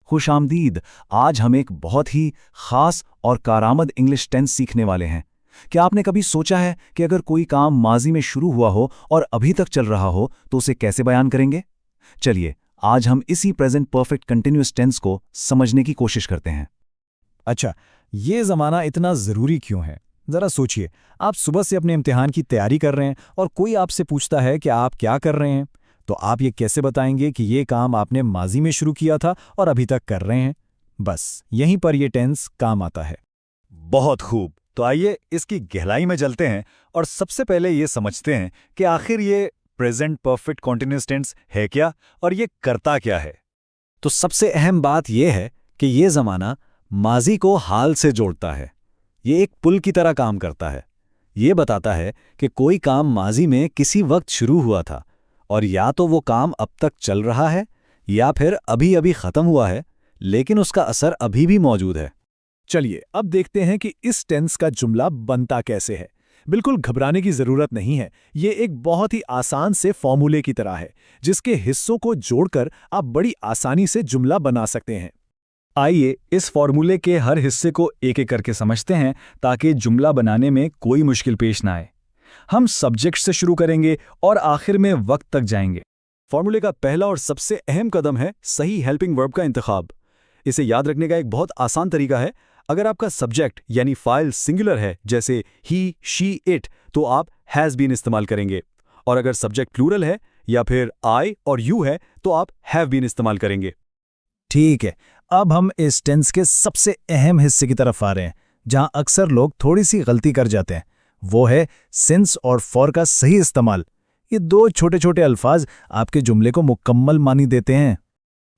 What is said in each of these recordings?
खुशामदीद। आज हम एक बहुत ही खास और कारआमद इंग्लिश टेंस सीखने वाले हैं। क्या आपने कभी सोचा है कि अगर कोई काम माजी में शुरू हुआ हो और अभी तक चल रहा हो तो उसे कैसे बयान करेंगे? चलिए आज हम इसी प्रेजेंट परफेक्ट कंटिन्यूअस टेंस को समझने की कोशिश करते हैं। अच्छा, ये ज़माना इतना ज़रूरी क्यों है? ज़रा सोचिए, आप सुबह से अपने इम्तिहान की तैयारी कर रहे हैं और कोई आपसे पूछता है कि आप क्या कर रहे हैं, तो आप ये कैसे बताएंगे कि ये काम आपने माजी में शुरू किया था और अभी तक कर रहे हैं? बस यहीं पर ये टेंस काम आता है। बहुत खूब। तो आइए इसकी गहराई में चलते हैं और सबसे पहले ये समझते हैं कि आखिर ये प्रेजेंट परफेक्ट कॉन्टिन्यूअस टेंस है क्या और ये करता क्या है। तो सबसे अहम बात यह है कि ये ज़माना माजी को हाल से जोड़ता है। ये एक पुल की तरह काम करता है। ये बताता है कि कोई काम माजी में किसी वक्त शुरू हुआ था और या तो वो काम अब तक चल रहा है या फिर अभी अभी ख़त्म हुआ है, लेकिन उसका असर अभी भी मौजूद है। चलिए अब देखते हैं कि इस टेंस का जुमला बनता कैसे है। बिल्कुल घबराने की जरूरत नहीं है। ये एक बहुत ही आसान से फॉर्मूले की तरह है जिसके हिस्सों को जोड़कर आप बड़ी आसानी से जुमला बना सकते हैं। आइए इस फॉर्मूले के हर हिस्से को एक एक करके समझते हैं ताकि जुमला बनाने में कोई मुश्किल पेश ना आए। हम सब्जेक्ट से शुरू करेंगे और आखिर में वक्त तक जाएंगे। फॉर्मूले का पहला और सबसे अहम कदम है सही हेल्पिंग वर्ब का इंतखाब। इसे याद रखने का एक बहुत आसान तरीका है। अगर आपका सब्जेक्ट यानी फाइल सिंगुलर है, जैसे ही, शी, इट, तो आप हैज़ बीन इस्तेमाल करेंगे, और अगर सब्जेक्ट प्लूरल है या फिर आई और यू है तो आप हैव बीन इस्तेमाल करेंगे। ठीक है, अब हम इस टेंस के सबसे अहम हिस्से की तरफ आ रहे हैं, जहां अक्सर लोग थोड़ी सी गलती कर जाते हैं। वो है सिंस और फॉर का सही इस्तेमाल। ये दो छोटे छोटे अल्फाज आपके जुमले को मुकम्मल मानी देते हैं।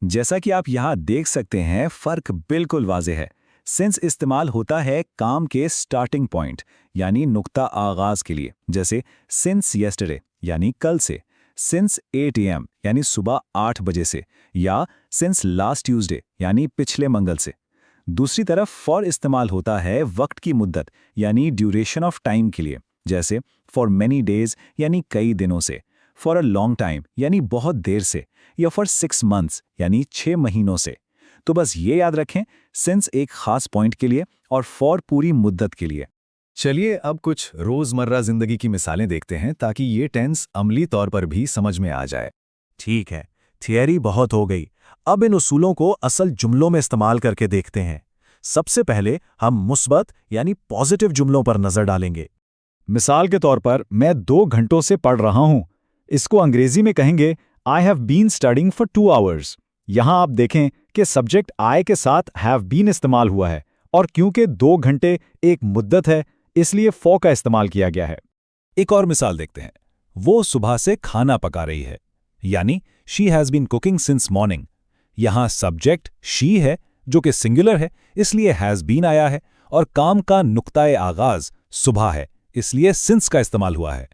जैसा कि आप यहाँ देख सकते हैं, फर्क बिल्कुल वाज़ेह है। सिंस इस्तेमाल होता है काम के स्टार्टिंग पॉइंट यानी नुक्ता आगाज के लिए, जैसे सिंस येस्टरडे यानी कल से, सिंस 8 AM यानी सुबह 8 बजे से, या सिंस लास्ट ट्यूसडे यानी पिछले मंगल से। दूसरी तरफ फॉर इस्तेमाल होता है वक्त की मुद्दत यानी ड्यूरेशन ऑफ टाइम के लिए, जैसे फॉर मेनी डेज यानी कई दिनों से, फॉर अ लॉन्ग टाइम यानी बहुत देर से, या फॉर 6 मंथ्स यानी 6 महीनों से। तो बस ये याद रखें, सिंस एक खास पॉइंट के लिए और फॉर पूरी मुद्दत के लिए। चलिए अब कुछ रोजमर्रा जिंदगी की मिसालें देखते हैं ताकि ये टेंस अमली तौर पर भी समझ में आ जाए। ठीक है, थियरी बहुत हो गई। अब इन उसूलों को असल जुमलों में इस्तेमाल करके देखते हैं। सबसे पहले हम मुस्बत यानी पॉजिटिव जुमलों पर नजर डालेंगे। मिसाल के तौर पर, मैं 2 घंटों से पढ़ रहा हूं। इसको अंग्रेजी में कहेंगे I have been studying for 2 hours. यहां आप देखें कि सब्जेक्ट आई के साथ हैव बीन इस्तेमाल हुआ है, और क्योंकि 2 घंटे एक मुद्दत है इसलिए फॉर का इस्तेमाल किया गया है। एक और मिसाल देखते हैं। वो सुबह से खाना पका रही है, यानी she has been cooking since morning. यहां सब्जेक्ट शी है जो कि सिंगुलर है, इसलिए हैज बीन आया है, और काम का नुक्ताए आगाज सुबह है, इसलिए सिंस का इस्तेमाल हुआ है।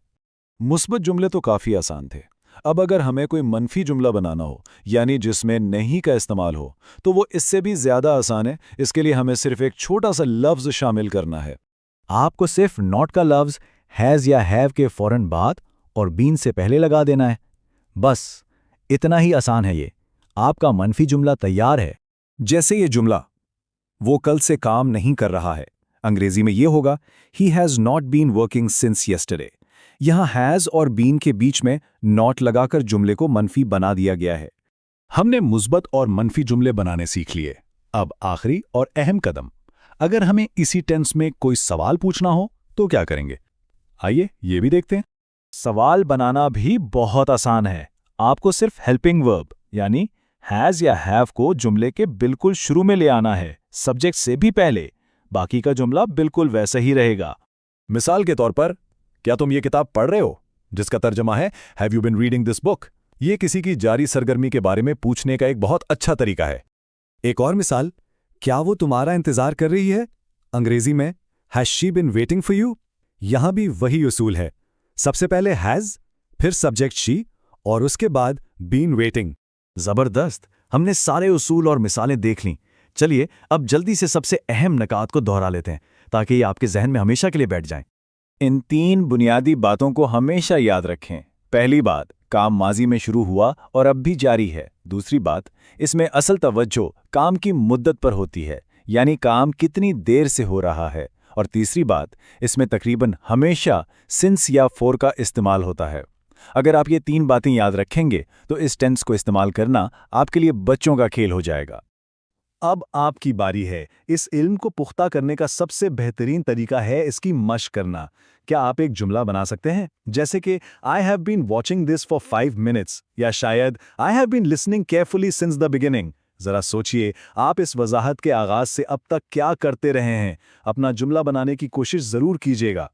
मुस्बत जुमले तो काफी आसान थे। अब अगर हमें कोई मनफी जुमला बनाना हो, यानी जिसमें नहीं का इस्तेमाल हो, तो वो इससे भी ज्यादा आसान है। इसके लिए हमें सिर्फ एक छोटा सा लफ्ज शामिल करना है। आपको सिर्फ नॉट का लफ्ज हैज या हैव के फौरन बाद और बीन से पहले लगा देना है। बस इतना ही आसान है। ये आपका मनफी जुमला तैयार है। जैसे ये जुमला, वो कल से काम नहीं कर रहा है, अंग्रेजी में ये होगा he has not been working since yesterday. यहां हैज और बीन के बीच में नॉट लगाकर जुमले को मनफी बना दिया गया है। हमने मुस्बत और मनफी जुमले बनाने सीख लिए। अब आखिरी और अहम कदम, अगर हमें इसी टेंस में कोई सवाल पूछना हो तो क्या करेंगे? आइए ये भी देखते हैं। सवाल बनाना भी बहुत आसान है। आपको सिर्फ हेल्पिंग वर्ब यानी हैज या हैव को जुमले के बिल्कुल शुरू में ले आना है, सब्जेक्ट से भी पहले। बाकी का जुमला बिल्कुल वैसा ही रहेगा। मिसाल के तौर पर, क्या तुम ये किताब पढ़ रहे हो, जिसका तर्जमा है have you been reading this book. ये किसी की जारी सरगर्मी के बारे में पूछने का एक बहुत अच्छा तरीका है। एक और मिसाल, क्या वो तुम्हारा इंतजार कर रही है, अंग्रेजी में has she been waiting for you. यहां भी वही उसूल है, सबसे पहले हैज, फिर सब्जेक्ट शी, और उसके बाद बीन वेटिंग। जबरदस्त, हमने सारे उसूल और मिसालें देख लीं। चलिए अब जल्दी से सबसे अहम नकात को दोहरा लेते हैं ताकि ये आपके जहन में हमेशा के लिए बैठ जाएं। इन 3 बुनियादी बातों को हमेशा याद रखें। पहली बात, काम माजी में शुरू हुआ और अब भी जारी है। दूसरी बात, इसमें असल तवज्जो काम की मुद्दत पर होती है, यानी काम कितनी देर से हो रहा है। और तीसरी बात, इसमें तकरीबन हमेशा सिंस या फॉर का इस्तेमाल होता है। अगर आप ये 3 बातें याद रखेंगे तो इस टेंस को इस्तेमाल करना आपके लिए बच्चों का खेल हो जाएगा। अब आपकी बारी है। इस इल्म को पुख्ता करने का सबसे बेहतरीन तरीका है इसकी मश्क करना। क्या आप एक जुमला बना सकते हैं, जैसे कि I have been watching this for 5 minutes, या शायद I have been listening carefully since the beginning. जरा सोचिए, आप इस वजाहत के आगाज से अब तक क्या करते रहे हैं। अपना जुमला बनाने की कोशिश जरूर कीजिएगा।